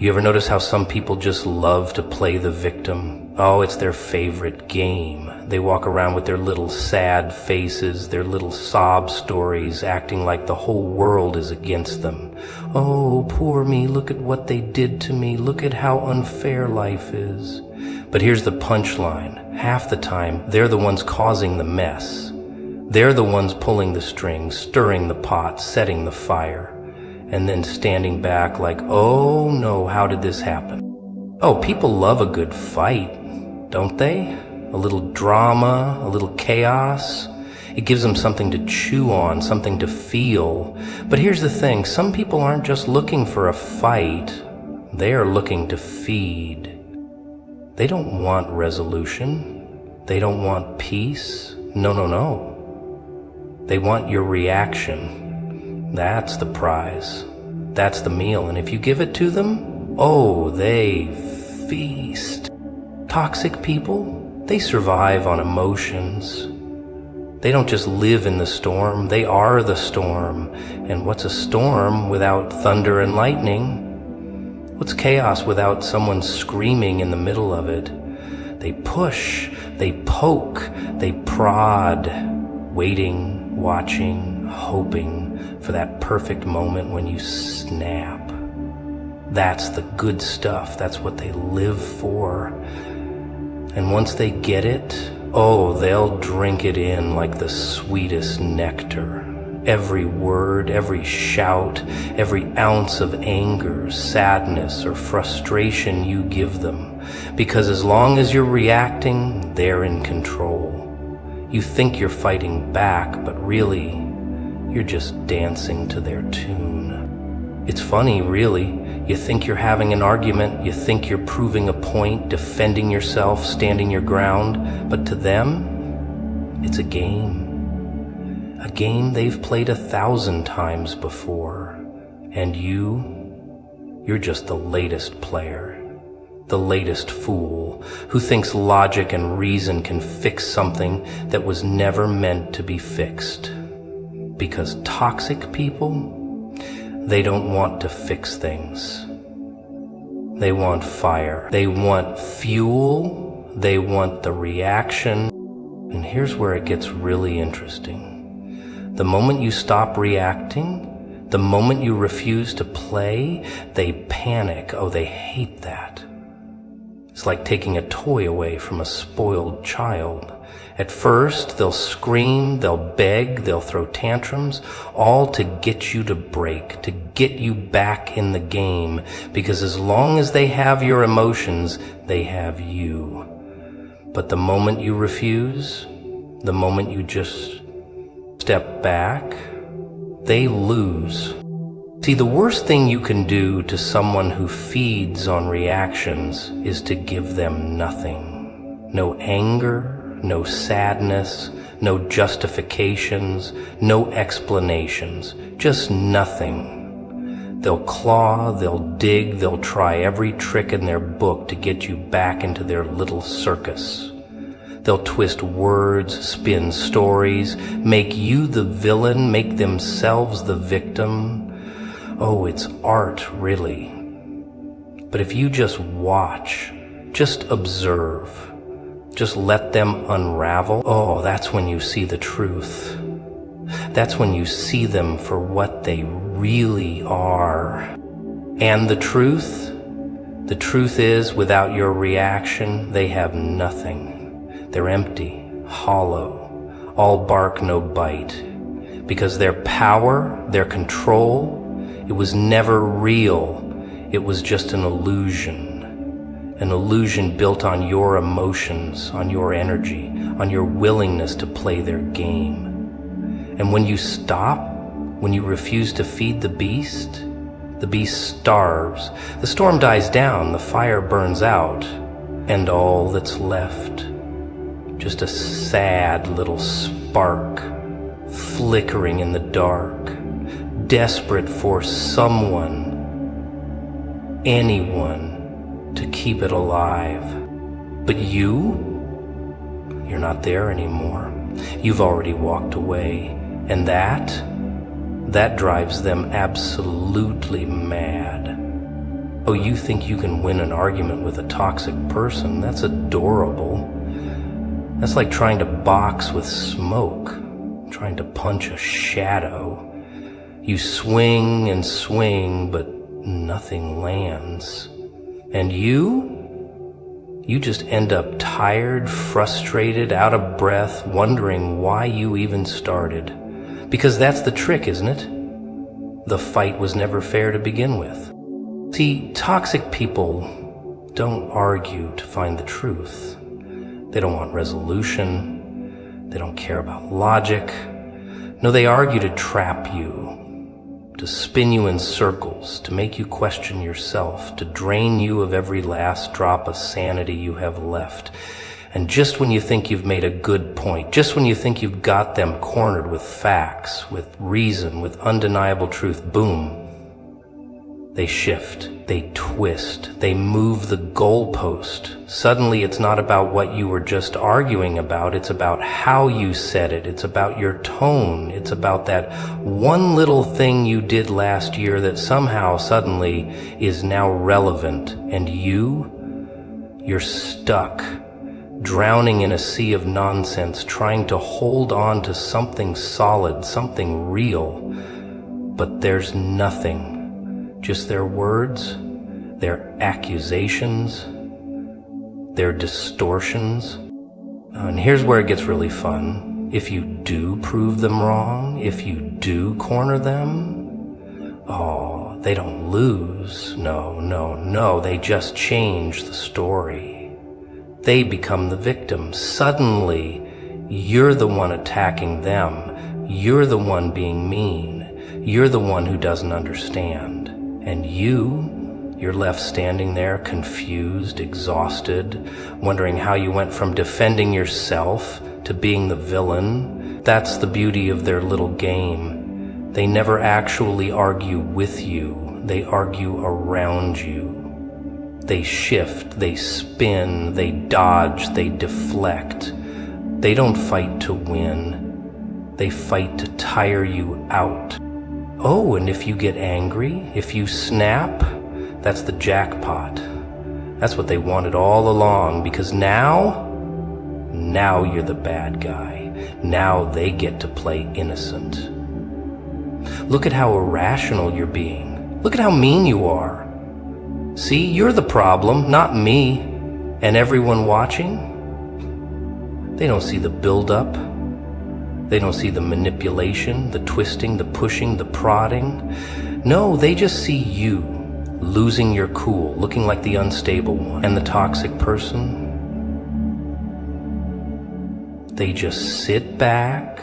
You ever notice how some people just love to play the victim? Oh, it's their favorite game. They walk around with their little sad faces, their little sob stories, acting like the whole world is against them. Oh, poor me, look at what they did to me, look at how unfair life is. But here's the punchline. Half the time, they're the ones causing the mess. They're the ones pulling the strings, stirring the pot, setting the fire, and then standing back like, oh no, how did this happen? Oh, people love a good fight, don't they? A little drama, a little chaos. It gives them something to chew on, something to feel. But here's the thing, some people aren't just looking for a fight, they are looking to feed. They don't want resolution. They don't want peace. No. They want your reaction. That's the prize. That's the meal. And if you give it to them, oh, they feast. Toxic people, they survive on emotions. They don't just live in the storm, they are the storm. And what's a storm without thunder and lightning? What's chaos without someone screaming in the middle of it? They push, they poke, they prod, waiting, watching, hoping for that perfect moment when you snap. That's the good stuff. That's what they live for. And once they get it, oh, they'll drink it in like the sweetest nectar. Every word, every shout, every ounce of anger, sadness, or frustration you give them. Because as long as you're reacting, they're in control. You think you're fighting back, but really, you're just dancing to their tune. It's funny, really. You think you're having an argument, you think you're proving a point, defending yourself, standing your ground, but to them, it's a game. A game they've played 1,000 times before. And you're just the latest player, the latest fool, who thinks logic and reason can fix something that was never meant to be fixed. Because toxic people, they don't want to fix things. They want fire. They want fuel. They want the reaction. And here's where it gets really interesting. The moment you stop reacting, the moment you refuse to play, they panic. Oh, they hate that. It's like taking a toy away from a spoiled child. At first, they'll scream, they'll beg, they'll throw tantrums, all to get you to break, to get you back in the game, because as long as they have your emotions, they have you. But the moment you refuse, the moment you just step back, they lose. See, the worst thing you can do to someone who feeds on reactions is to give them nothing. No anger, no sadness, no justifications, no explanations, just nothing. They'll claw, they'll dig, they'll try every trick in their book to get you back into their little circus. They'll twist words, spin stories, make you the villain, make themselves the victim. Oh, it's art, really. But if you just watch, just observe, just let them unravel, oh, that's when you see the truth. That's when you see them for what they really are. And the truth is, without your reaction, they have nothing. They're empty, hollow, all bark, no bite. Because their power, their control, it was never real. It was just an illusion built on your emotions, on your energy, on your willingness to play their game. And when you stop, when you refuse to feed the beast starves. The storm dies down, the fire burns out, and all that's left, just a sad little spark, flickering in the dark, desperate for someone, anyone, to keep it alive. But you're not there anymore. You've already walked away, and that drives them absolutely mad. Oh, you think you can win an argument with a toxic person? That's adorable. That's like trying to box with smoke, trying to punch a shadow. You swing and swing, but nothing lands. And you just end up tired, frustrated, out of breath, wondering why you even started. Because that's the trick, isn't it? The fight was never fair to begin with. See, toxic people don't argue to find the truth. They don't want resolution. They don't care about logic. No, they argue to trap you, to spin you in circles, to make you question yourself, to drain you of every last drop of sanity you have left. And just when you think you've made a good point, just when you think you've got them cornered with facts, with reason, with undeniable truth, boom, they shift, they twist, they move the goalpost. Suddenly it's not about what you were just arguing about, it's about how you said it, it's about your tone, it's about that one little thing you did last year that somehow suddenly is now relevant, and you're stuck, drowning in a sea of nonsense, trying to hold on to something solid, something real, but there's nothing. Just their words, their accusations, their distortions. And here's where it gets really fun. If you do prove them wrong, if you do corner them, oh, they don't lose. No, they just change the story. They become the victim. Suddenly, you're the one attacking them. You're the one being mean. You're the one who doesn't understand. And you're left standing there confused, exhausted, wondering how you went from defending yourself to being the villain. That's the beauty of their little game. They never actually argue with you. They argue around you. They shift, they spin, they dodge, they deflect. They don't fight to win. They fight to tire you out. Oh, and if you get angry, if you snap, that's the jackpot. That's what they wanted all along, because now you're the bad guy. Now they get to play innocent. Look at how irrational you're being. Look at how mean you are. See, you're the problem, not me. And everyone watching? They don't see the build-up. They don't see the manipulation, the twisting, the pushing, the prodding. No, they just see you losing your cool, looking like the unstable one. And the toxic person, they just sit back,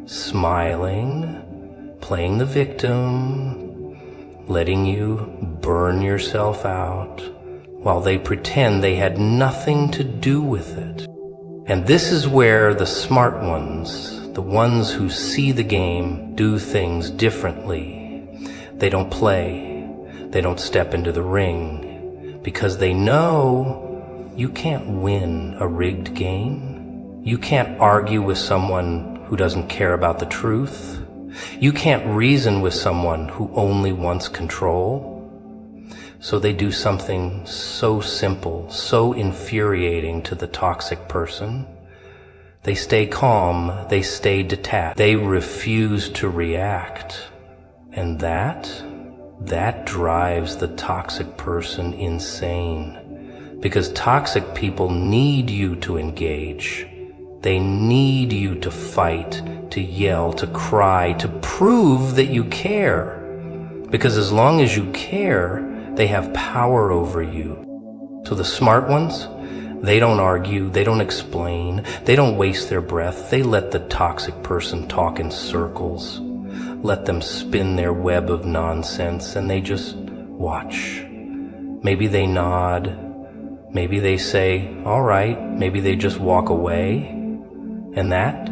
smiling, playing the victim, letting you burn yourself out, while they pretend they had nothing to do with it. And this is where the smart ones, the ones who see the game, do things differently. They don't play. They don't step into the ring, because they know you can't win a rigged game. You can't argue with someone who doesn't care about the truth. You can't reason with someone who only wants control. So they do something so simple, so infuriating to the toxic person. They stay calm, they stay detached, they refuse to react. And that drives the toxic person insane. Because toxic people need you to engage. They need you to fight, to yell, to cry, to prove that you care. Because as long as you care, they have power over you. So the smart ones, they don't argue, they don't explain, they don't waste their breath. They let the toxic person talk in circles, let them spin their web of nonsense, and they just watch. Maybe they nod, maybe they say, all right, maybe they just walk away. And that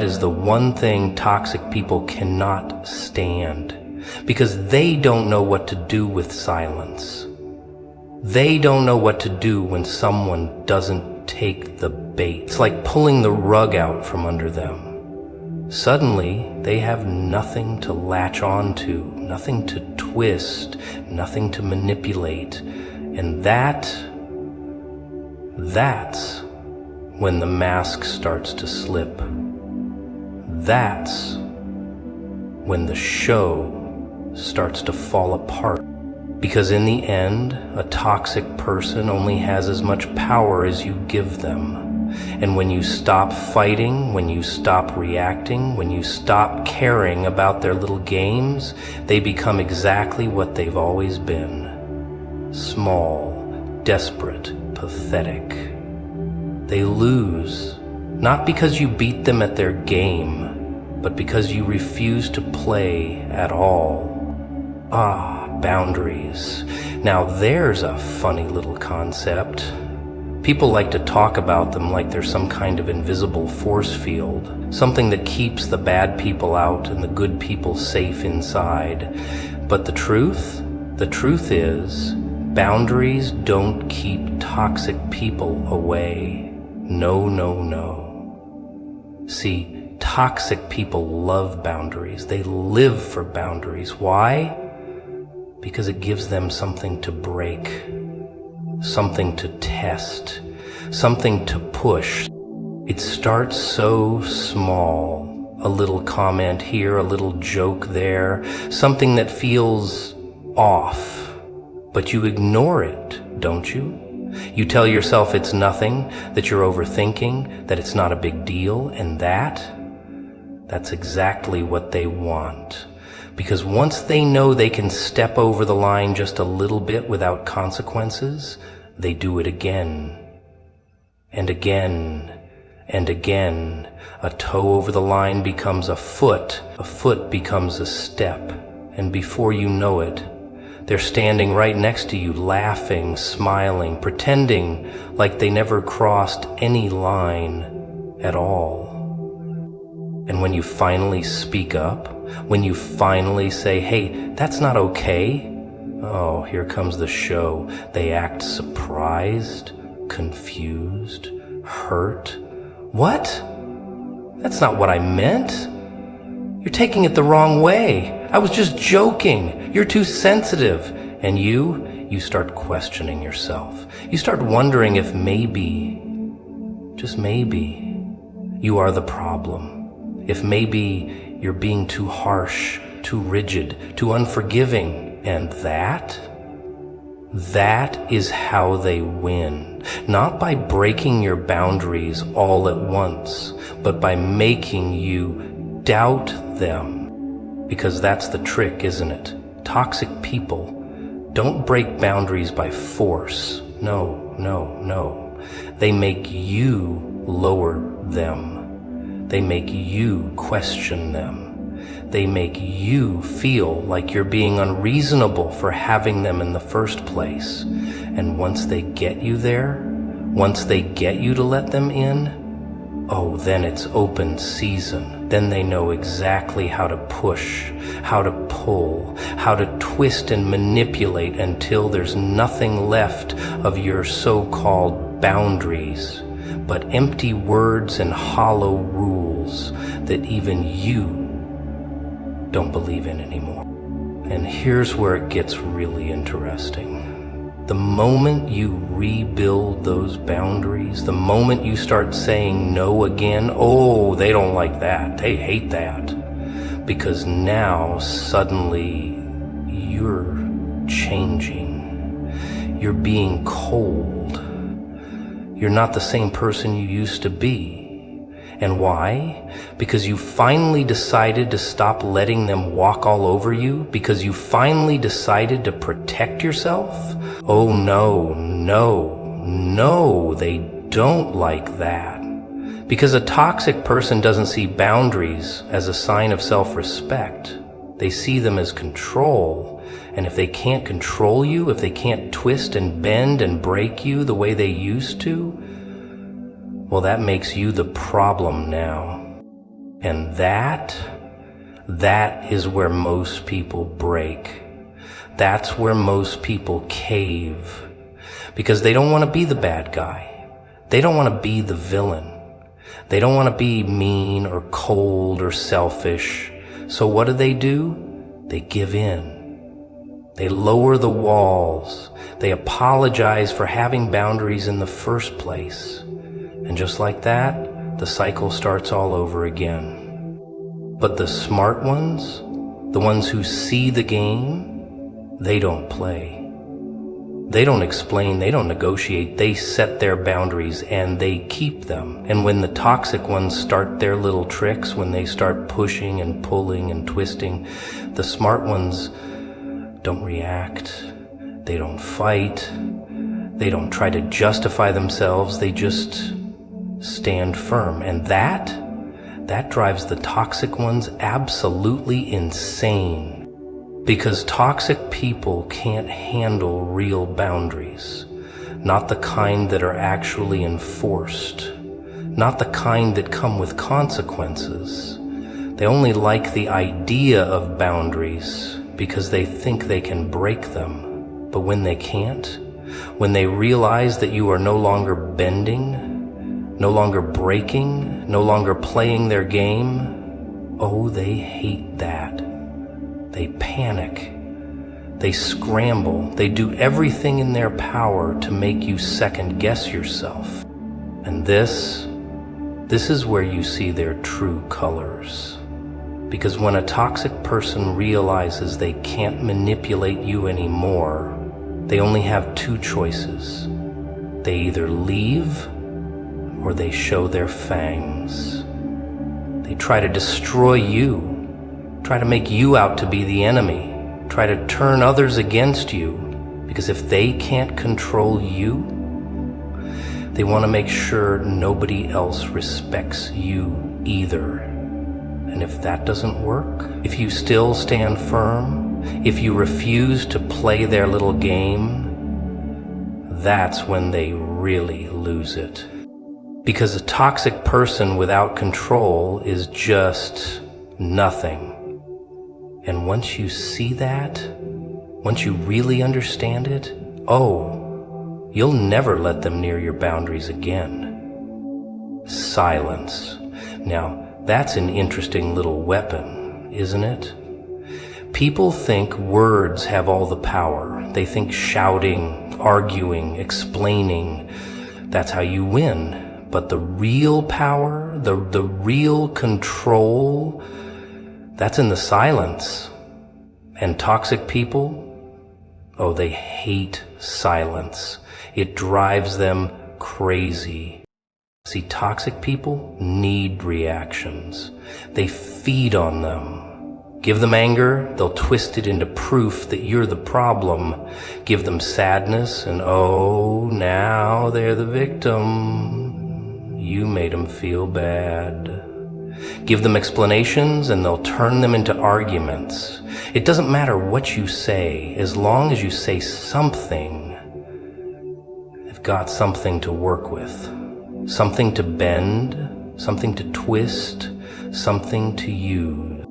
is the one thing toxic people cannot stand, because they don't know what to do with silence. They don't know what to do when someone doesn't take the bait. It's like pulling the rug out from under them. suddenly they have nothing to latch on to, nothing to twist, nothing to manipulate. And that's when the mask starts to slip. That's when the show starts to fall apart. Because in the end, a toxic person only has as much power as you give them. And when you stop fighting, when you stop reacting, when you stop caring about their little games, they become exactly what they've always been. Small, desperate, pathetic. They lose, not because you beat them at their game, but because you refuse to play at all. Boundaries. Now there's a funny little concept. People like to talk about them like they're some kind of invisible force field, something that keeps the bad people out and the good people safe inside. But the truth is, boundaries don't keep toxic people away. No, no, no. See, toxic people love boundaries. They live for boundaries. Why? Because it gives them something to break, something to test, something to push. It starts so small. A little comment here, a little joke there, something that feels off. But you ignore it, don't you? You tell yourself it's nothing, that you're overthinking, that it's not a big deal, and that's exactly what they want. Because once they know they can step over the line just a little bit without consequences, they do it again, and again, and again. A toe over the line becomes a foot becomes a step, and before you know it, they're standing right next to you, laughing, smiling, pretending like they never crossed any line at all. And when you finally speak up, when you finally say, hey, that's not okay, oh, here comes the show. They act surprised, confused, hurt. What? That's not what I meant. You're taking it the wrong way. I was just joking. You're too sensitive. And you start questioning yourself. You start wondering if maybe, just maybe, you are the problem. If maybe you're being too harsh, too rigid, too unforgiving. And that is how they win. Not by breaking your boundaries all at once, but by making you doubt them. Because that's the trick, isn't it? Toxic people don't break boundaries by force. No, no, no. They make you lower them. They make you question them. They make you feel like you're being unreasonable for having them in the first place. And once they get you there, once they get you to let them in, oh, then it's open season. Then they know exactly how to push, how to pull, how to twist and manipulate until there's nothing left of your so-called boundaries, but empty words and hollow rules that even you don't believe in anymore. And here's where it gets really interesting. The moment you rebuild those boundaries, the moment you start saying no again, oh, they don't like that, they hate that. Because now suddenly you're changing. You're being cold. You're not the same person you used to be. And why? Because you finally decided to stop letting them walk all over you? Because you finally decided to protect yourself? Oh no, no, no, they don't like that. Because a toxic person doesn't see boundaries as a sign of self-respect. They see them as control. And if they can't control you, if they can't twist and bend and break you the way they used to, well, that makes you the problem now. And that is where most people break. That's where most people cave. Because they don't want to be the bad guy. They don't want to be the villain. They don't want to be mean or cold or selfish. So what do? They give in. They lower the walls. They apologize for having boundaries in the first place. And just like that, the cycle starts all over again. But the smart ones, the ones who see the game, they don't play. They don't explain, they don't negotiate, they set their boundaries and they keep them. And when the toxic ones start their little tricks, when they start pushing and pulling and twisting, the smart ones don't react, they don't fight, they don't try to justify themselves, they just stand firm. And that drives the toxic ones absolutely insane. Because toxic people can't handle real boundaries, not the kind that are actually enforced, not the kind that come with consequences. They only like the idea of boundaries because they think they can break them. But when they can't, when they realize that you are no longer bending, no longer breaking, no longer playing their game, oh, they hate that. They panic, they scramble, they do everything in their power to make you second guess yourself. And this is where you see their true colors. Because when a toxic person realizes they can't manipulate you anymore, they only have two choices. They either leave or they show their fangs. They try to destroy you. Try to make you out to be the enemy. Try to turn others against you. Because if they can't control you, they want to make sure nobody else respects you either. And if that doesn't work, if you still stand firm, if you refuse to play their little game, that's when they really lose it. Because a toxic person without control is just nothing. And once you see that, once you really understand it, oh, you'll never let them near your boundaries again. Silence. Now, that's an interesting little weapon, isn't it? People think words have all the power. They think shouting, arguing, explaining, that's how you win. But the real power, the real control, that's in the silence. And toxic people, oh, they hate silence. It drives them crazy. See, toxic people need reactions. They feed on them. Give them anger, they'll twist it into proof that you're the problem. Give them sadness, and oh, now they're the victim. You made them feel bad. Give them explanations and they'll turn them into arguments. It doesn't matter what you say, as long as you say something. They've got something to work with, something to bend, something to twist, something to use.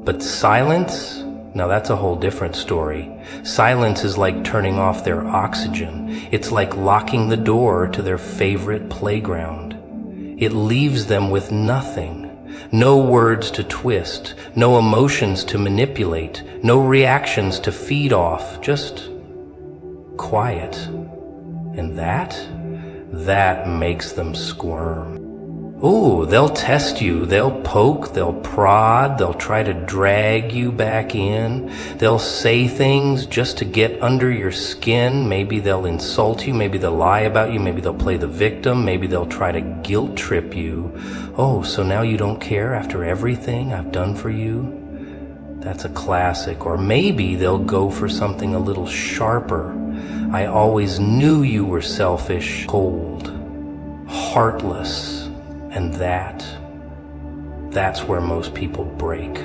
But silence, now that's a whole different story. Silence is like turning off their oxygen. It's like locking the door to their favorite playground. It leaves them with nothing. No words to twist, no emotions to manipulate, no reactions to feed off, just quiet. And that makes them squirm. Ooh, they'll test you, they'll poke, they'll prod, they'll try to drag you back in. They'll say things just to get under your skin. Maybe they'll insult you, maybe they'll lie about you, maybe they'll play the victim, maybe they'll try to guilt trip you. Oh, so now you don't care after everything I've done for you? That's a classic. Or maybe they'll go for something a little sharper. I always knew you were selfish, cold, heartless. And that's where most people break.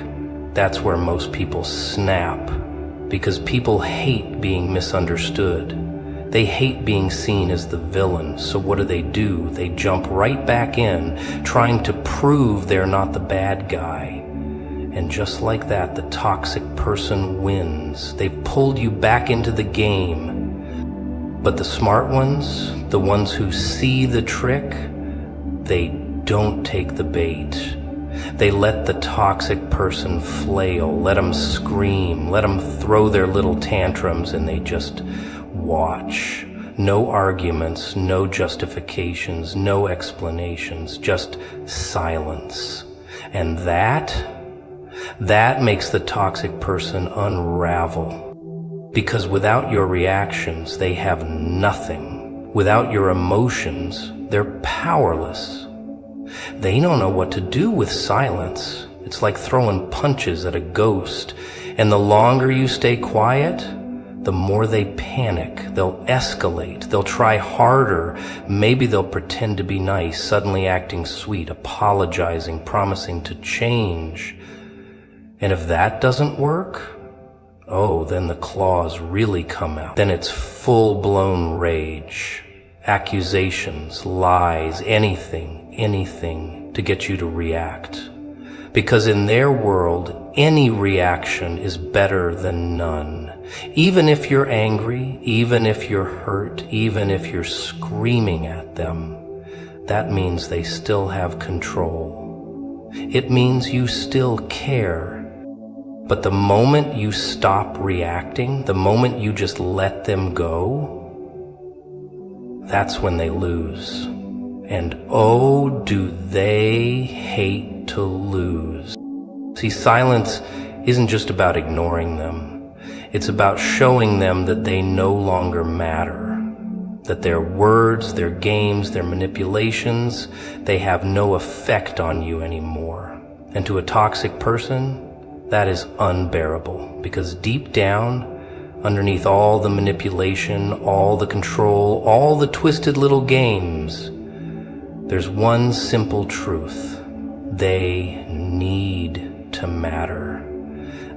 That's where most people snap. Because people hate being misunderstood. They hate being seen as the villain. So what do? They jump right back in, trying to prove they're not the bad guy. And just like that, the toxic person wins. They've pulled you back into the game. But the smart ones, the ones who see the trick, they don't take the bait. They let the toxic person flail, let them scream, let them throw their little tantrums, and they just watch. No arguments, no justifications, no explanations, just silence. And that makes the toxic person unravel. Because without your reactions, they have nothing. Without your emotions, they're powerless. They don't know what to do with silence. It's like throwing punches at a ghost. And the longer you stay quiet, the more they panic. They'll escalate. They'll try harder. Maybe they'll pretend to be nice, suddenly acting sweet, apologizing, promising to change. And if that doesn't work, oh, then the claws really come out. Then it's full-blown rage. Accusations, lies, anything to get you to react. Because in their world, any reaction is better than none. Even if you're angry, even if you're hurt, even if you're screaming at them, that means they still have control. It means you still care. But the moment you stop reacting, the moment you just let them go, that's when they lose. And oh, do they hate to lose. See, silence isn't just about ignoring them. It's about showing them that they no longer matter. That their words, their games, their manipulations, they have no effect on you anymore. And to a toxic person, that is unbearable. Because deep down, underneath all the manipulation, all the control, all the twisted little games, there's one simple truth. They need to matter.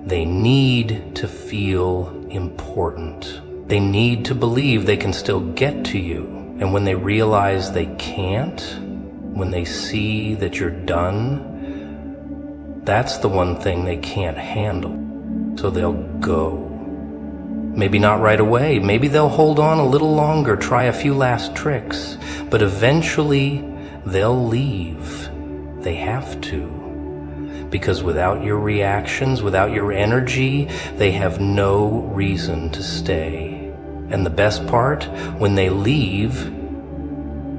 They need to feel important. They need to believe they can still get to you. And when they realize they can't, when they see that you're done, that's the one thing they can't handle. So they'll go. Maybe not right away. Maybe they'll hold on a little longer, try a few last tricks. But eventually, they'll leave. They have to. Because without your reactions, without your energy, they have no reason to stay. And the best part, when they leave,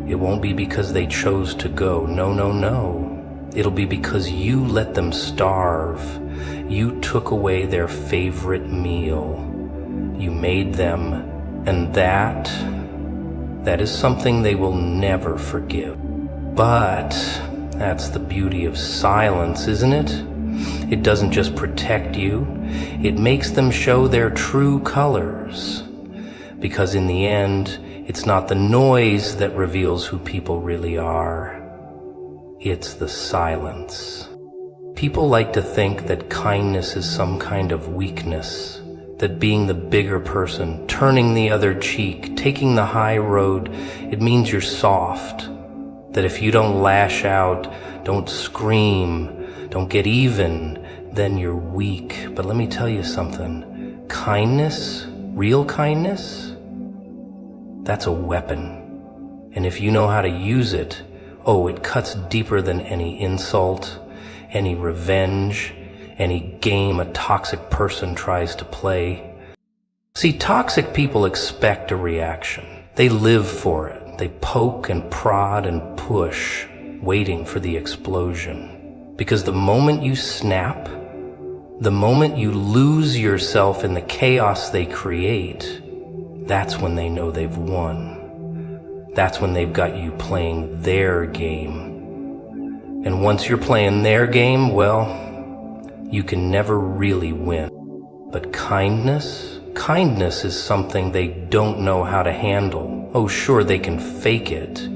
it won't be because they chose to go. No, no, no. It'll be because you let them starve. You took away their favorite meal. You made them, and that is something they will never forgive. But that's the beauty of silence, isn't it? It doesn't just protect you, it makes them show their true colors. Because in the end, it's not the noise that reveals who people really are. It's the silence. People like to think that kindness is some kind of weakness, that being the bigger person, turning the other cheek, taking the high road, it means you're soft. That if you don't lash out, don't scream, don't get even, then you're weak. But let me tell you something. Kindness, real kindness, that's a weapon. And if you know how to use it, oh, it cuts deeper than any insult, any revenge, any game a toxic person tries to play. See, toxic people expect a reaction. They live for it. They poke and prod and push, waiting for the explosion. Because the moment you snap, the moment you lose yourself in the chaos they create, that's when they know they've won. That's when they've got you playing their game. And once you're playing their game, well, you can never really win. But kindness is something they don't know how to handle. Oh, sure, they can fake it.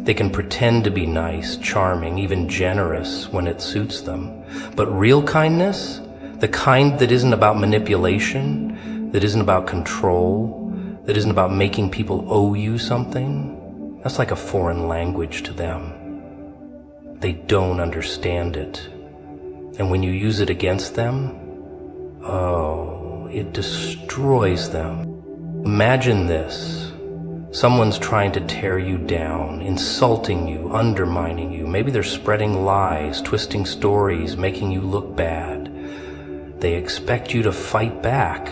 They can pretend to be nice, charming, even generous when it suits them. But real kindness, the kind that isn't about manipulation, that isn't about control, that isn't about making people owe you something, that's like a foreign language to them. They don't understand it. And when you use it against them, oh, it destroys them. Imagine this. Someone's trying to tear you down, insulting you, undermining you. Maybe they're spreading lies, twisting stories, making you look bad. They expect you to fight back,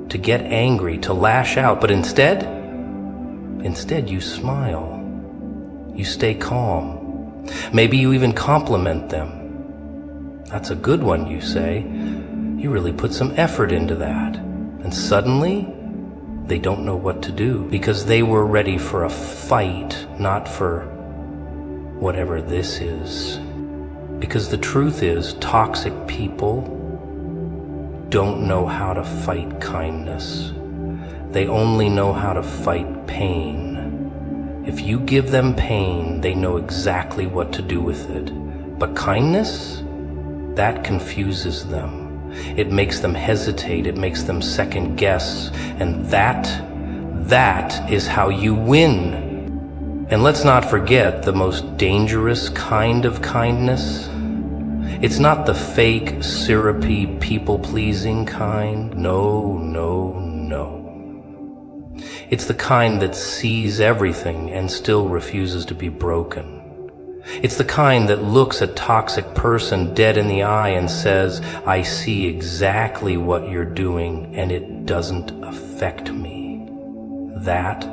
to get angry, to lash out, but instead you smile. You stay calm. Maybe you even compliment them. That's a good one, you say. You really put some effort into that. And suddenly, they don't know what to do because they were ready for a fight, not for whatever this is. Because the truth is, toxic people don't know how to fight kindness. They only know how to fight pain. If you give them pain, they know exactly what to do with it. But kindness, that confuses them. It makes them hesitate, it makes them second guess, and that is how you win. And let's not forget the most dangerous kind of kindness. It's not the fake, syrupy, people-pleasing kind. No. It's the kind that sees everything and still refuses to be broken. It's the kind that looks a toxic person dead in the eye and says, I see exactly what you're doing and it doesn't affect me. That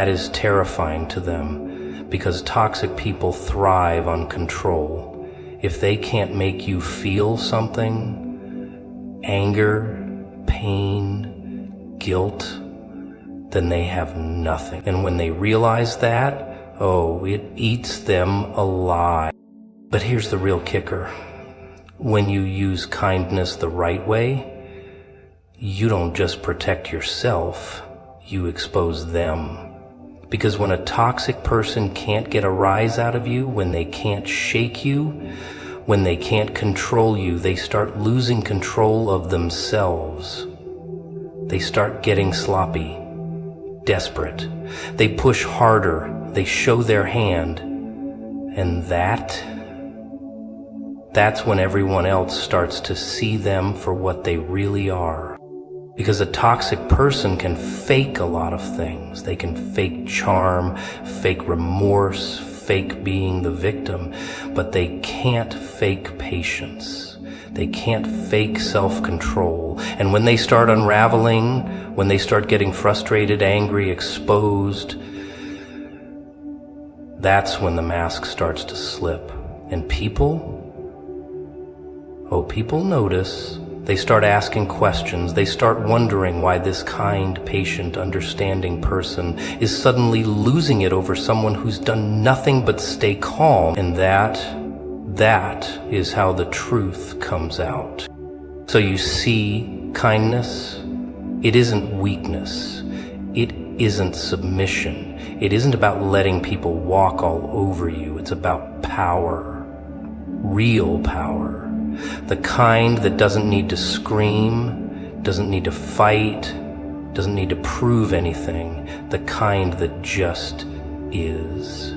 is terrifying to them because toxic people thrive on control. If they can't make you feel something, anger, pain, guilt, then they have nothing. And when they realize that, it eats them alive. But here's the real kicker. When you use kindness the right way, you don't just protect yourself, you expose them. Because when a toxic person can't get a rise out of you, when they can't shake you, when they can't control you, they start losing control of themselves. They start getting sloppy, desperate. They push harder. They show their hand, and that's when everyone else starts to see them for what they really are. Because a toxic person can fake a lot of things. They can fake charm, fake remorse, fake being the victim, but they can't fake patience. They can't fake self-control. And when they start unraveling, when they start getting frustrated, angry, exposed, that's when the mask starts to slip. And people notice. They start asking questions. They start wondering why this kind, patient, understanding person is suddenly losing it over someone who's done nothing but stay calm. And that is how the truth comes out. So you see, kindness, it isn't weakness. It isn't submission. It isn't about letting people walk all over you. It's about power, real power. The kind that doesn't need to scream, doesn't need to fight, doesn't need to prove anything. The kind that just is.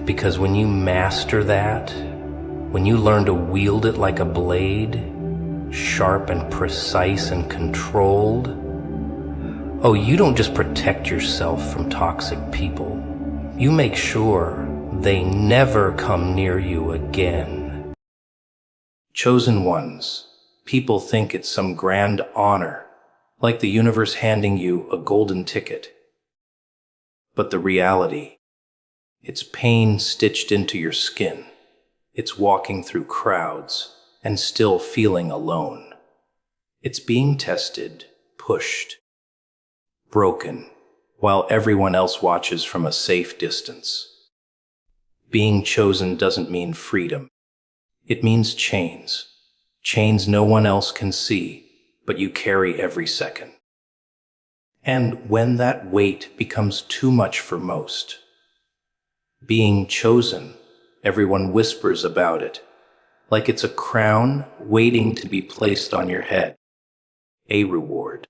Because when you master that, when you learn to wield it like a blade, sharp and precise and controlled, you don't just protect yourself from toxic people. You make sure they never come near you again. Chosen ones. People think it's some grand honor, like the universe handing you a golden ticket. But the reality, it's pain stitched into your skin. It's walking through crowds and still feeling alone. It's being tested, pushed, broken, while everyone else watches from a safe distance. Being chosen doesn't mean freedom. It means chains. Chains no one else can see, but you carry every second. And when that weight becomes too much for most, being chosen, everyone whispers about it, like it's a crown waiting to be placed on your head. A reward.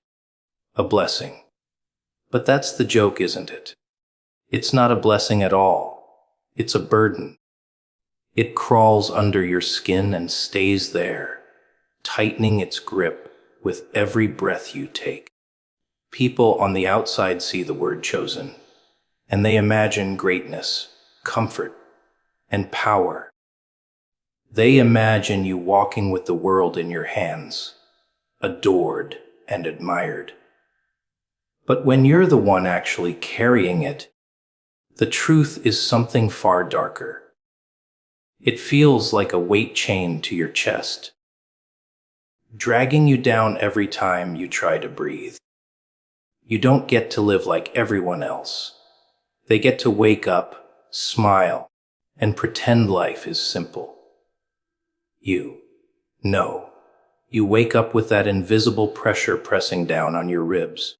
A blessing. But that's the joke, isn't it? It's not a blessing at all. It's a burden. It crawls under your skin and stays there, tightening its grip with every breath you take. People on the outside see the word chosen. and they imagine greatness, comfort, and power. They imagine you walking with the world in your hands, adored and admired. But when you're the one actually carrying it, the truth is something far darker. It feels like a weight chained to your chest, dragging you down every time you try to breathe. You don't get to live like everyone else. They get to wake up, smile, and pretend life is simple. No. You wake up with that invisible pressure pressing down on your ribs.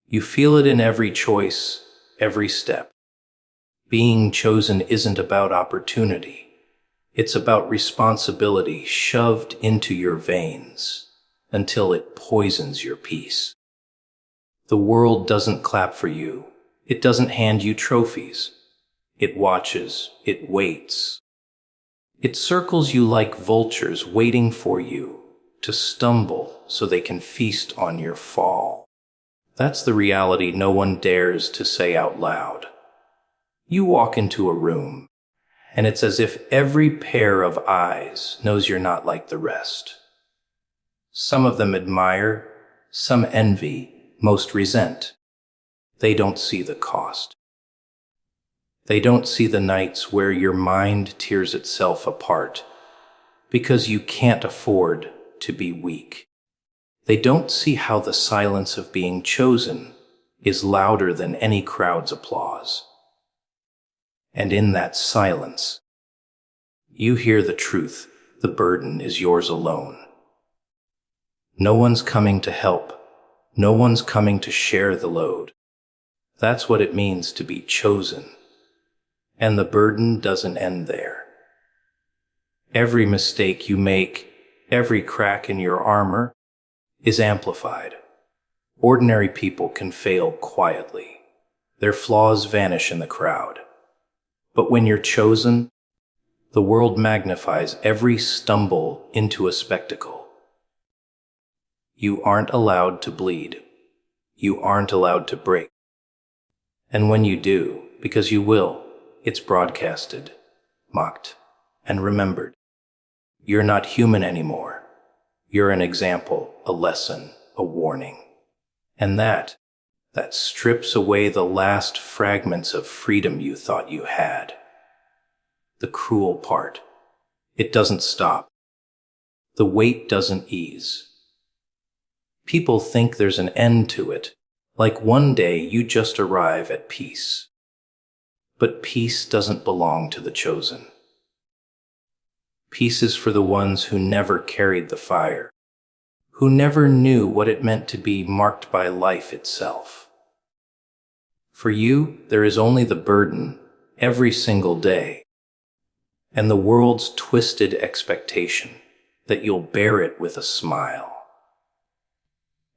You feel it in every choice, every step. Being chosen isn't about opportunity. It's about responsibility shoved into your veins until it poisons your peace. The world doesn't clap for you. It doesn't hand you trophies. It watches. It waits. It circles you like vultures waiting for you to stumble so they can feast on your fall. That's the reality no one dares to say out loud. You walk into a room, and it's as if every pair of eyes knows you're not like the rest. Some of them admire, some envy, most resent. They don't see the cost. They don't see the nights where your mind tears itself apart because you can't afford to be weak. They don't see how the silence of being chosen is louder than any crowd's applause. And in that silence, you hear the truth. The burden is yours alone. No one's coming to help. No one's coming to share the load. That's what it means to be chosen. And the burden doesn't end there. Every mistake you make, every crack in your armor, is amplified. Ordinary people can fail quietly. Their flaws vanish in the crowd. But when you're chosen, the world magnifies every stumble into a spectacle. You aren't allowed to bleed. You aren't allowed to break. And when you do, because you will, it's broadcasted, mocked, and remembered. You're not human anymore. You're an example, a lesson, a warning. And that strips away the last fragments of freedom you thought you had. The cruel part, it doesn't stop. The weight doesn't ease. People think there's an end to it, like one day you just arrive at peace. But peace doesn't belong to the chosen. Peace is for the ones who never carried the fire, who never knew what it meant to be marked by life itself. For you, there is only the burden, every single day, and the world's twisted expectation that you'll bear it with a smile.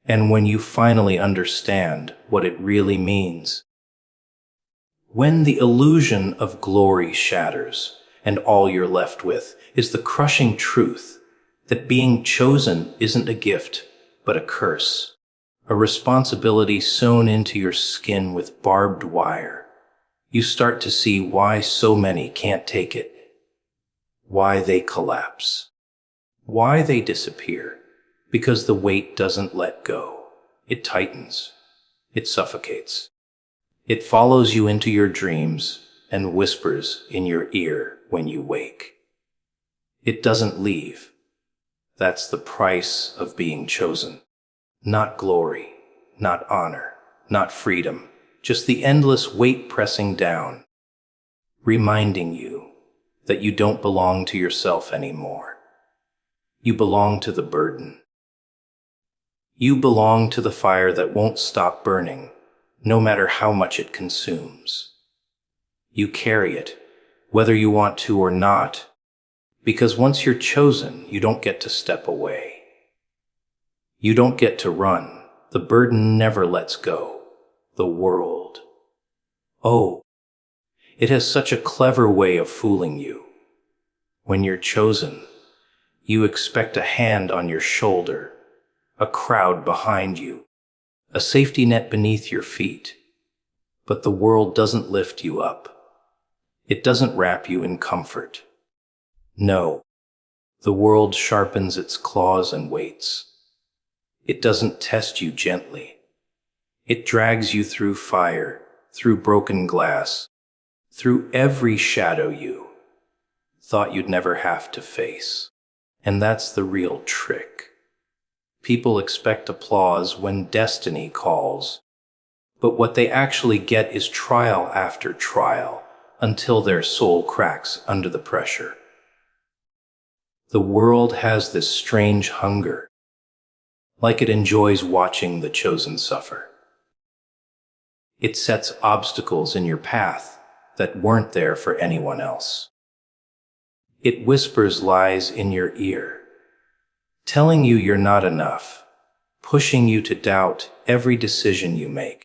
And when you finally understand what it really means, when the illusion of glory shatters and all you're left with is the crushing truth that being chosen isn't a gift, but a curse, a responsibility sewn into your skin with barbed wire, you start to see why so many can't take it, why they collapse, why they disappear, because the weight doesn't let go. It tightens. It suffocates. It follows you into your dreams and whispers in your ear when you wake. It doesn't leave. That's the price of being chosen. Not glory, not honor, not freedom, just the endless weight pressing down, reminding you that you don't belong to yourself anymore. You belong to the burden. You belong to the fire that won't stop burning, no matter how much it consumes. You carry it, whether you want to or not, because once you're chosen, you don't get to step away. You don't get to run. The burden never lets go. The world. Oh, it has such a clever way of fooling you. When you're chosen, you expect a hand on your shoulder, a crowd behind you, a safety net beneath your feet. But the world doesn't lift you up. It doesn't wrap you in comfort. No, the world sharpens its claws and waits. It doesn't test you gently. It drags you through fire, through broken glass, through every shadow you thought you'd never have to face. And that's the real trick. People expect applause when destiny calls, but what they actually get is trial after trial until their soul cracks under the pressure. The world has this strange hunger, like it enjoys watching the chosen suffer. It sets obstacles in your path that weren't there for anyone else. It whispers lies in your ear, telling you you're not enough, pushing you to doubt every decision you make.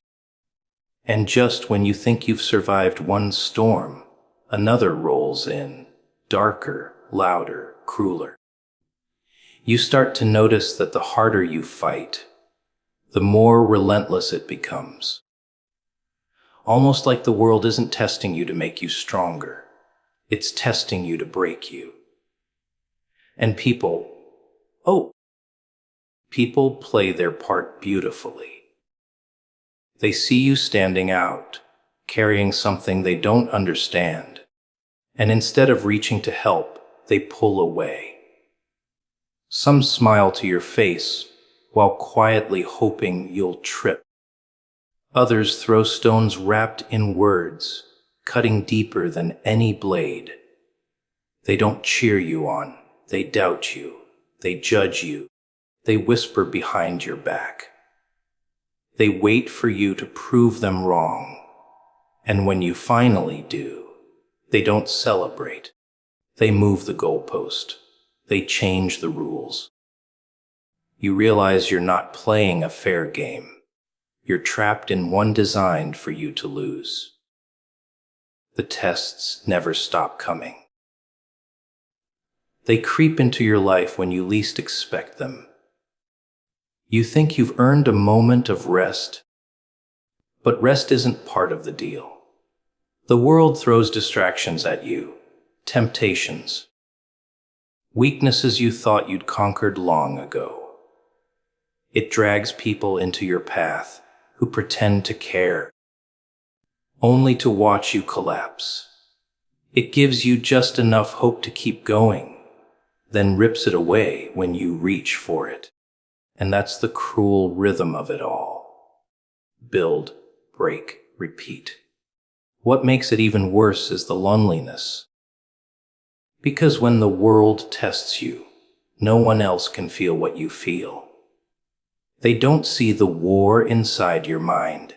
And just when you think you've survived one storm, another rolls in, darker, louder, crueler. You start to notice that the harder you fight, the more relentless it becomes. Almost like the world isn't testing you to make you stronger. It's testing you to break you. And people play their part beautifully. They see you standing out, carrying something they don't understand, and instead of reaching to help, they pull away. Some smile to your face while quietly hoping you'll trip. Others throw stones wrapped in words, cutting deeper than any blade. They don't cheer you on, they doubt you, they judge you, they whisper behind your back. They wait for you to prove them wrong, and when you finally do, they don't celebrate. They move the goalpost. They change the rules. You realize you're not playing a fair game. You're trapped in one designed for you to lose. The tests never stop coming. They creep into your life when you least expect them. You think you've earned a moment of rest, but rest isn't part of the deal. The world throws distractions at you, temptations, weaknesses you thought you'd conquered long ago. It drags people into your path who pretend to care, only to watch you collapse. It gives you just enough hope to keep going, then rips it away when you reach for it. And that's the cruel rhythm of it all. Build, break, repeat. What makes it even worse is the loneliness. Because when the world tests you, no one else can feel what you feel. They don't see the war inside your mind,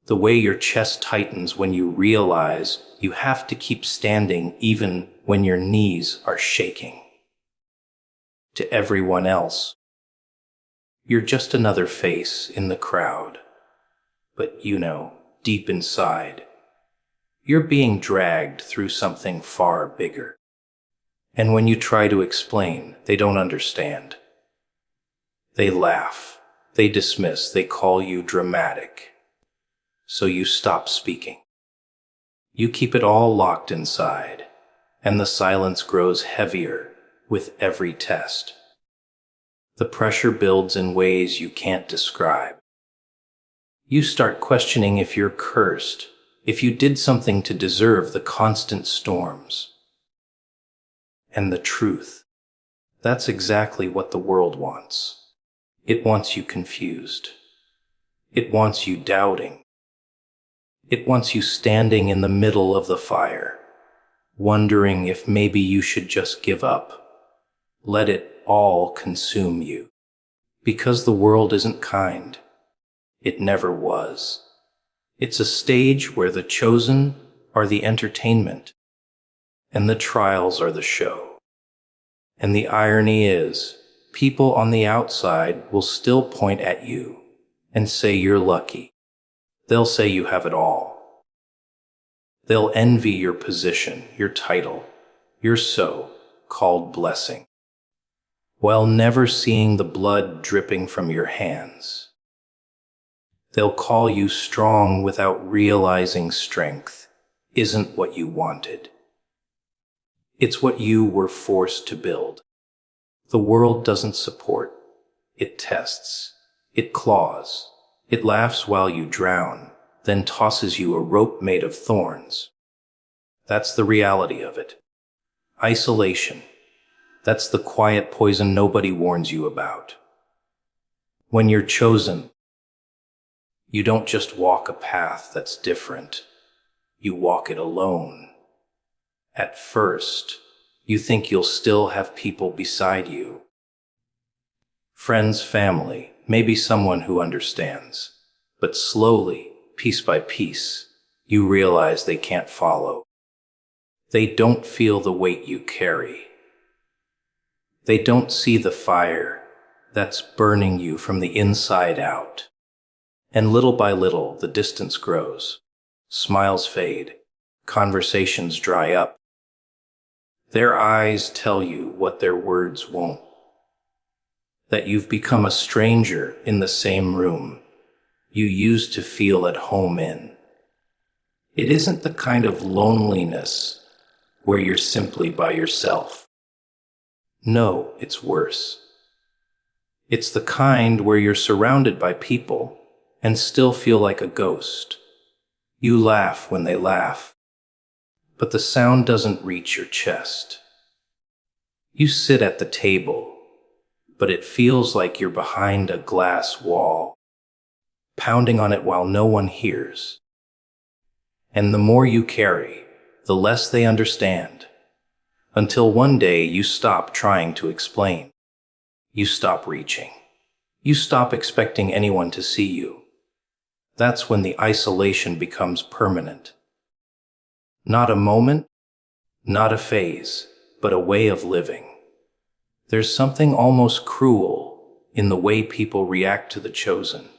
the way your chest tightens when you realize you have to keep standing even when your knees are shaking. To everyone else, you're just another face in the crowd. But deep inside, you're being dragged through something far bigger. And when you try to explain, they don't understand. They laugh, they dismiss, they call you dramatic. So you stop speaking. You keep it all locked inside, and the silence grows heavier with every test. The pressure builds in ways you can't describe. You start questioning if you're cursed, if you did something to deserve the constant storms. And the truth, that's exactly what the world wants. It wants you confused. It wants you doubting. It wants you standing in the middle of the fire, wondering if maybe you should just give up. Let it all consume you. Because the world isn't kind. It never was. It's a stage where the chosen are the entertainment, and the trials are the show. And the irony is, people on the outside will still point at you and say you're lucky. They'll say you have it all. They'll envy your position, your title, your so-called blessing, while never seeing the blood dripping from your hands. They'll call you strong without realizing strength isn't what you wanted. It's what you were forced to build. The world doesn't support. It tests. It claws. It laughs while you drown, then tosses you a rope made of thorns. That's the reality of it. Isolation. That's the quiet poison nobody warns you about. When you're chosen, you don't just walk a path that's different. You walk it alone. At first, you think you'll still have people beside you. Friends, family, maybe someone who understands. But slowly, piece by piece, you realize they can't follow. They don't feel the weight you carry. They don't see the fire that's burning you from the inside out. And little by little, the distance grows. Smiles fade. Conversations dry up. Their eyes tell you what their words won't. That you've become a stranger in the same room you used to feel at home in. It isn't the kind of loneliness where you're simply by yourself. No, it's worse. It's the kind where you're surrounded by people and still feel like a ghost. You laugh when they laugh, but the sound doesn't reach your chest. You sit at the table, but it feels like you're behind a glass wall, pounding on it while no one hears. And the more you carry, the less they understand, until one day you stop trying to explain. You stop reaching. You stop expecting anyone to see you. That's when the isolation becomes permanent. Not a moment, not a phase, but a way of living. There's something almost cruel in the way people react to the chosen.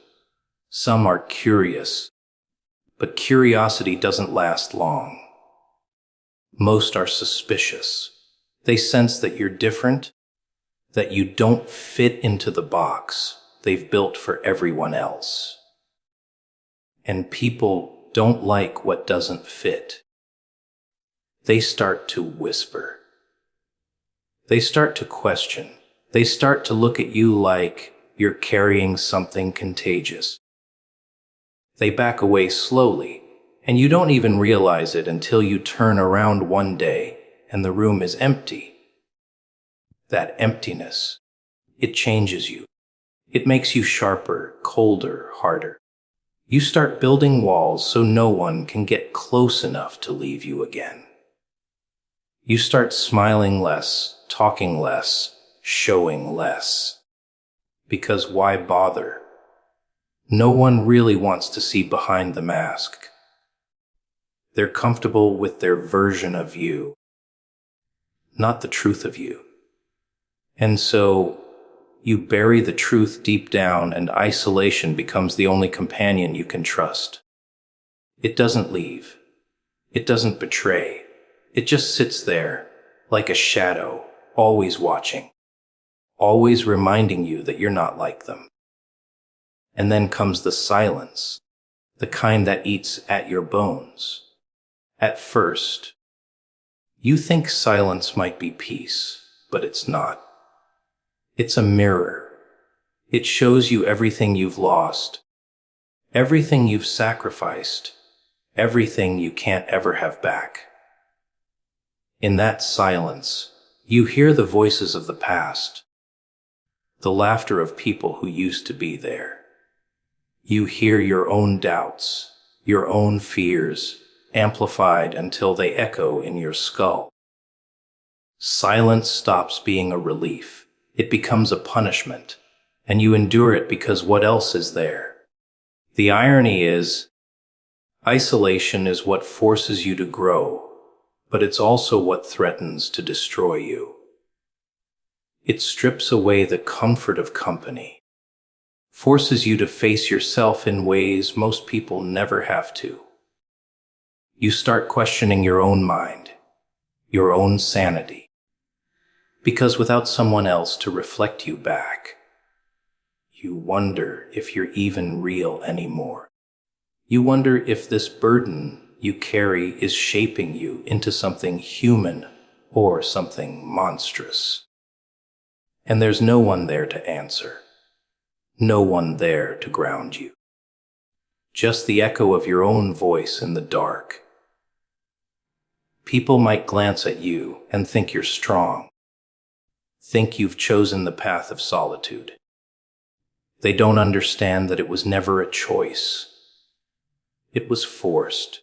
Some are curious, but curiosity doesn't last long. Most are suspicious. They sense that you're different, that you don't fit into the box they've built for everyone else. And people don't like what doesn't fit. They start to whisper. They start to question. They start to look at you like you're carrying something contagious. They back away slowly, and you don't even realize it until you turn around one day and the room is empty. That emptiness, it changes you. It makes you sharper, colder, harder. You start building walls so no one can get close enough to leave you again. You start smiling less, talking less, showing less. Because why bother? No one really wants to see behind the mask. They're comfortable with their version of you, not the truth of you. And so, you bury the truth deep down, and isolation becomes the only companion you can trust. It doesn't leave. It doesn't betray. It just sits there, like a shadow, always watching, always reminding you that you're not like them. And then comes the silence, the kind that eats at your bones. At first, you think silence might be peace, but it's not. It's a mirror. It shows you everything you've lost, everything you've sacrificed, everything you can't ever have back. In that silence, you hear the voices of the past, the laughter of people who used to be there. You hear your own doubts, your own fears, amplified until they echo in your skull. Silence stops being a relief. It becomes a punishment, and you endure it because what else is there? The irony is, isolation is what forces you to grow, but it's also what threatens to destroy you. It strips away the comfort of company, forces you to face yourself in ways most people never have to. You start questioning your own mind, your own sanity. Because without someone else to reflect you back, You wonder if you're even real anymore. You wonder if this burden you carry is shaping you into something human or something monstrous. And there's no one there to answer. No one there to ground you. Just the echo of your own voice in the dark. People might glance at you and think you're strong. Think you've chosen the path of solitude. They don't understand that it was never a choice. It was forced.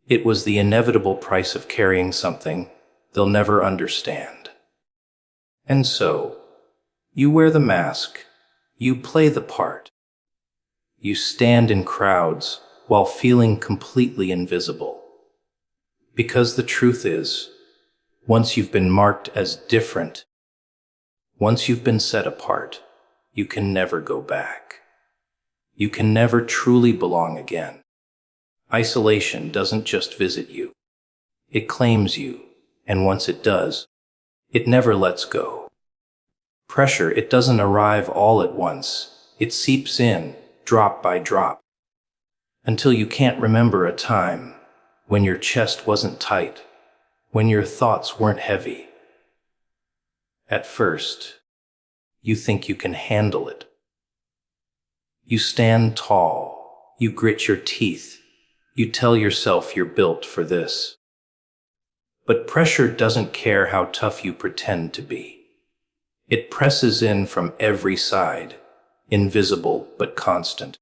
It was the inevitable price of carrying something they'll never understand. And so, you wear the mask, you play the part. You stand in crowds while feeling completely invisible. Because the truth is, once you've been marked as different, once you've been set apart, you can never go back. You can never truly belong again. Isolation doesn't just visit you. It claims you, and once it does, it never lets go. Pressure, it doesn't arrive all at once. It seeps in, drop by drop, until you can't remember a time when your chest wasn't tight, when your thoughts weren't heavy. At first, you think you can handle it. You stand tall, you grit your teeth, you tell yourself you're built for this. But pressure doesn't care how tough you pretend to be. It presses in from every side, invisible but constant,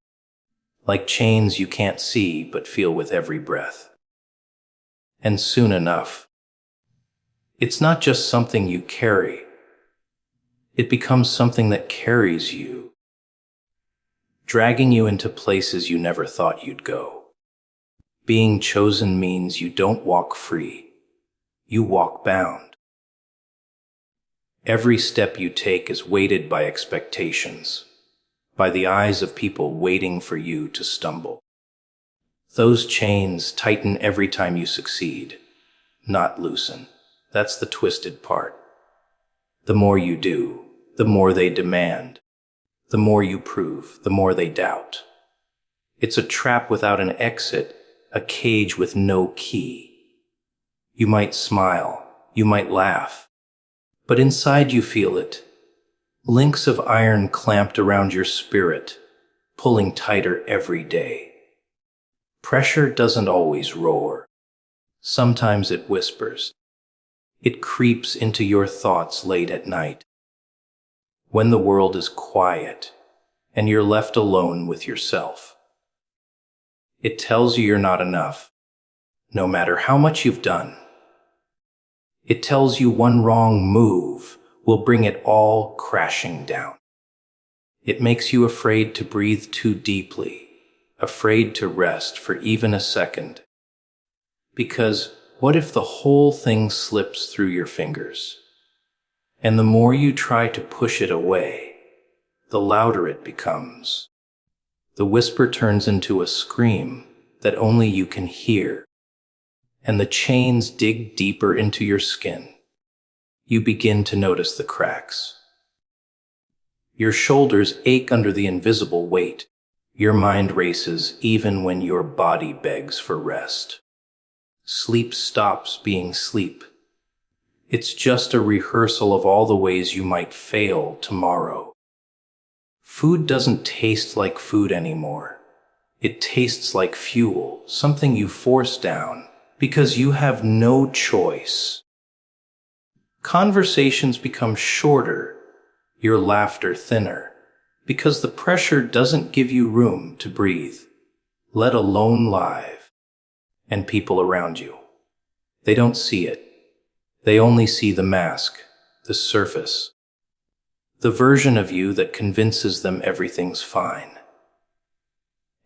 like chains you can't see but feel with every breath. And soon enough, it's not just something you carry. It becomes something that carries you, dragging you into places you never thought you'd go. Being chosen means you don't walk free, you walk bound. Every step you take is weighted by expectations, by the eyes of people waiting for you to stumble. Those chains tighten every time you succeed, not loosen. That's the twisted part. The more you do, the more they demand. The more you prove, the more they doubt. It's a trap without an exit, a cage with no key. You might smile, you might laugh, but inside you feel it. Links of iron clamped around your spirit, pulling tighter every day. Pressure doesn't always roar. Sometimes it whispers. It creeps into your thoughts late at night, when the world is quiet and you're left alone with yourself. It tells you you're not enough, no matter how much you've done. It tells you one wrong move will bring it all crashing down. It makes you afraid to breathe too deeply, afraid to rest for even a second. Because what if the whole thing slips through your fingers? And the more you try to push it away, the louder it becomes. The whisper turns into a scream that only you can hear, and the chains dig deeper into your skin. You begin to notice the cracks. Your shoulders ache under the invisible weight. Your mind races even when your body begs for rest. Sleep stops being sleep. It's just a rehearsal of all the ways you might fail tomorrow. Food doesn't taste like food anymore. It tastes like fuel, something you force down because you have no choice. Conversations become shorter, your laughter thinner, because the pressure doesn't give you room to breathe, let alone live. And people around you, they don't see it. They only see the mask, the surface, the version of you that convinces them everything's fine.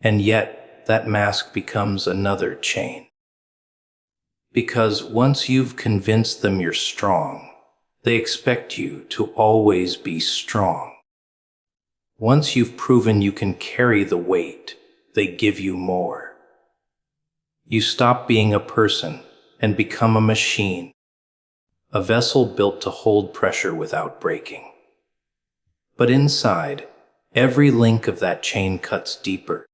And yet, that mask becomes another chain. Because once you've convinced them you're strong, they expect you to always be strong. Once you've proven you can carry the weight, they give you more. You stop being a person and become a machine, a vessel built to hold pressure without breaking. But inside, Every link of that chain cuts deeper,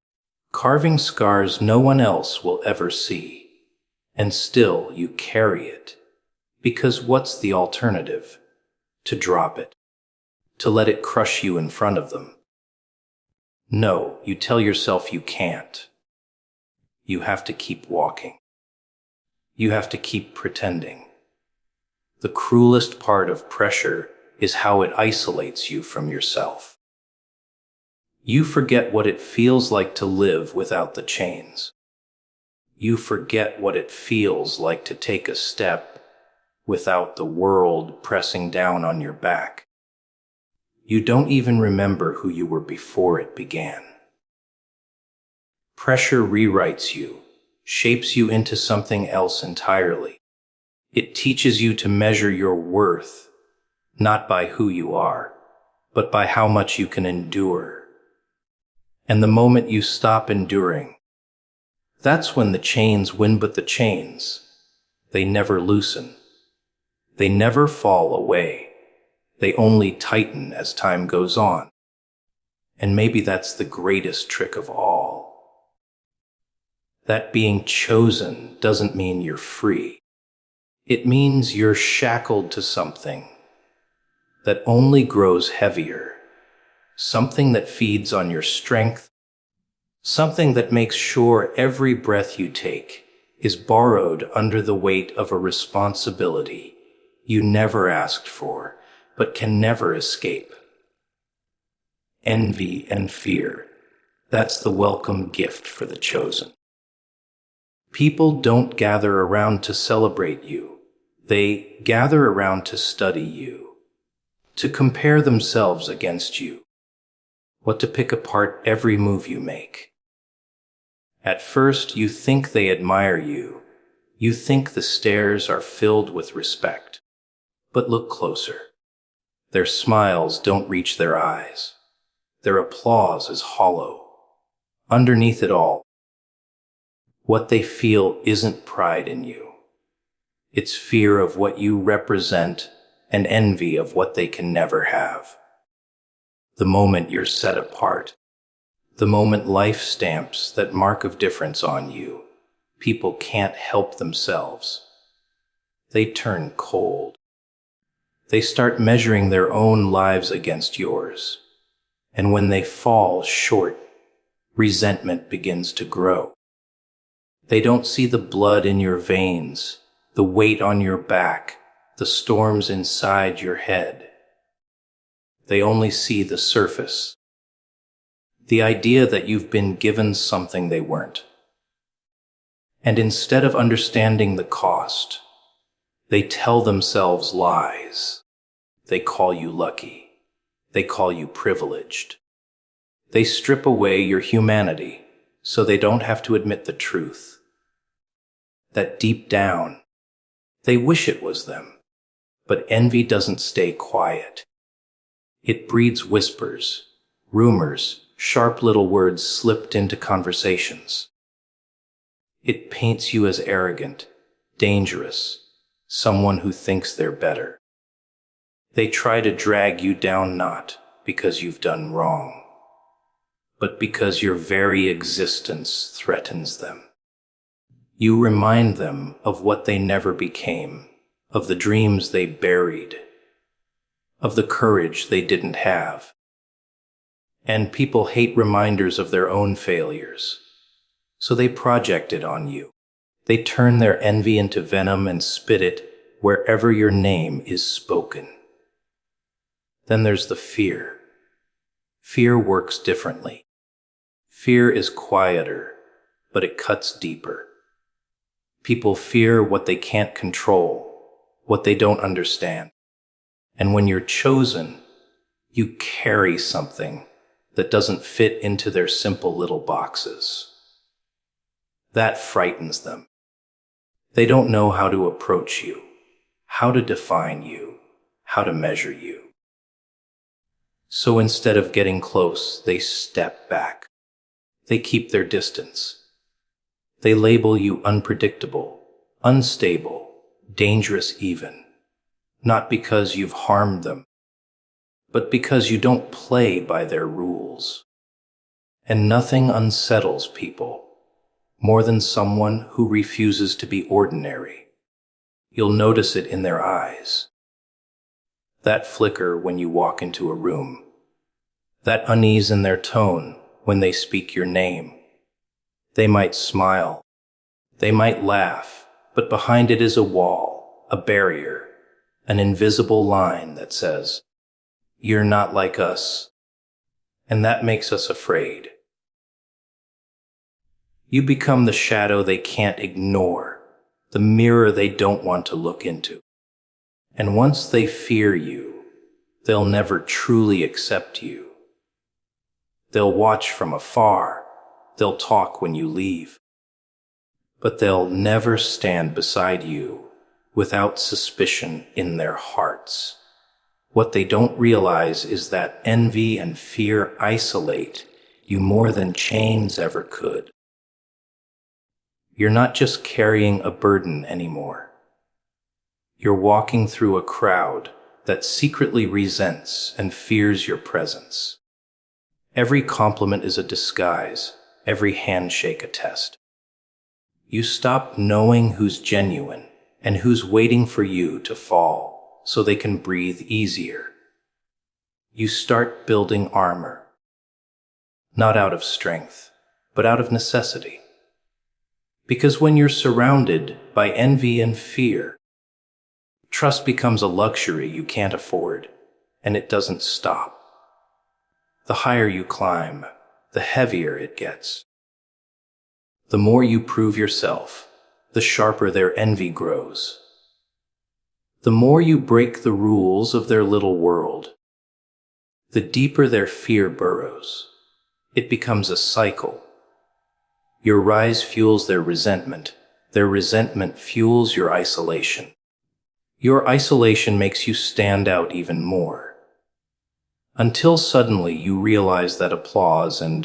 carving scars no one else will ever see. And still you carry it. Because what's the alternative? To drop it. To let it crush you in front of them. No, you tell yourself you can't. You have to keep walking. You have to keep pretending. The cruelest part of pressure is how it isolates you from yourself. You forget what it feels like to live without the chains. You forget what it feels like to take a step without the world pressing down on your back. You don't even remember who you were before it began. Pressure rewrites you, shapes you into something else entirely. It teaches you to measure your worth, not by who you are, but by how much you can endure. And the moment you stop enduring, that's when the chains win. But the chains, they never loosen. They never fall away. They only tighten as time goes on. And maybe that's the greatest trick of all. That being chosen doesn't mean you're free. It means you're shackled to something that only grows heavier, something that feeds on your strength, something that makes sure every breath you take is borrowed under the weight of a responsibility you never asked for, but can never escape. Envy and fear, that's the welcome gift for the chosen. People don't gather around to celebrate you. They gather around to study you, to compare themselves against you, what to pick apart every move you make. At first, you think they admire you. You think the stares are filled with respect. But look closer. Their smiles don't reach their eyes. Their applause is hollow. Underneath it all, what they feel isn't pride in you. It's fear of what you represent and envy of what they can never have. The moment you're set apart, the moment life stamps that mark of difference on you, people can't help themselves. They turn cold. They start measuring their own lives against yours. And when they fall short, resentment begins to grow. They don't see the blood in your veins, the weight on your back, the storms inside your head. They only see the surface. The idea that you've been given something they weren't. And instead of understanding the cost, they tell themselves lies. They call you lucky. They call you privileged. They strip away your humanity so they don't have to admit the truth. That deep down, they wish it was them. But envy doesn't stay quiet. It breeds whispers, rumors, sharp little words slipped into conversations. It paints you as arrogant, dangerous, someone who thinks they're better. They try to drag you down not because you've done wrong, but because your very existence threatens them. You remind them of what they never became, of the dreams they buried, of the courage they didn't have. And people hate reminders of their own failures, so they project it on you. They turn their envy into venom and spit it wherever your name is spoken. Then there's the fear. Fear works differently. Fear is quieter, but it cuts deeper. People fear what they can't control, what they don't understand. And when you're chosen, you carry something that doesn't fit into their simple little boxes. That frightens them. They don't know how to approach you, how to define you, how to measure you. So instead of getting close, they step back. They keep their distance. They label you unpredictable, unstable, dangerous even, not because you've harmed them, but because you don't play by their rules. And nothing unsettles people more than someone who refuses to be ordinary. You'll notice it in their eyes. That flicker when you walk into a room. That unease in their tone when they speak your name. They might smile. They might laugh, but behind it is a wall, a barrier, an invisible line that says, "You're not like us." And that makes us afraid. You become the shadow they can't ignore, the mirror they don't want to look into. And once they fear you, they'll never truly accept you. They'll watch from afar, they'll talk when you leave, but they'll never stand beside you without suspicion in their hearts. What they don't realize is that envy and fear isolate you more than chains ever could. You're not just carrying a burden anymore. You're walking through a crowd that secretly resents and fears your presence. Every compliment is a disguise, every handshake a test. You stop knowing who's genuine and who's waiting for you to fall so they can breathe easier. You start building armor, not out of strength, but out of necessity. Because when you're surrounded by envy and fear, trust becomes a luxury you can't afford, and it doesn't stop. The higher you climb, the heavier it gets. The more you prove yourself, the sharper their envy grows. The more you break the rules of their little world, the deeper their fear burrows. It becomes a cycle. Your rise fuels their resentment fuels your isolation. Your isolation makes you stand out even more. Until suddenly you realize that applause and